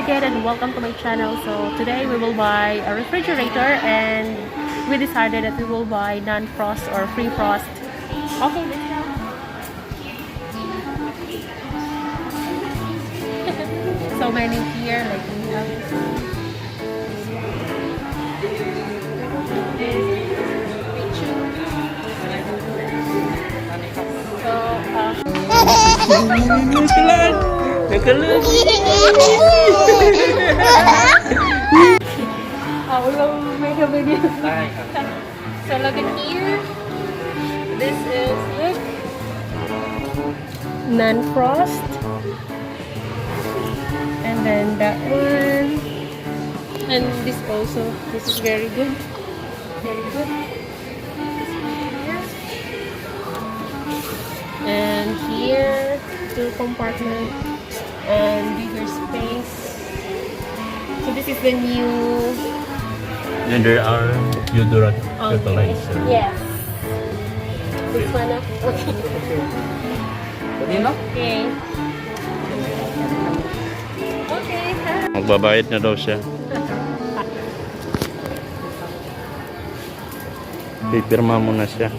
again and welcome to my channel. So today we will buy a refrigerator and we decided that we will buy non-frost or free frost. Okay, let's go. So many here, like we have we will make a video. So look at here. This is look non-frost, and then that one, and this also. This is very good. Very good. And here, 2 compartments and bigger space. So this is the new. And there are deodorant Okay. fertilizer. Yes. This one up. Okay. Okay. Okay. Magbabayad na daw siya. Pipirma muna siya.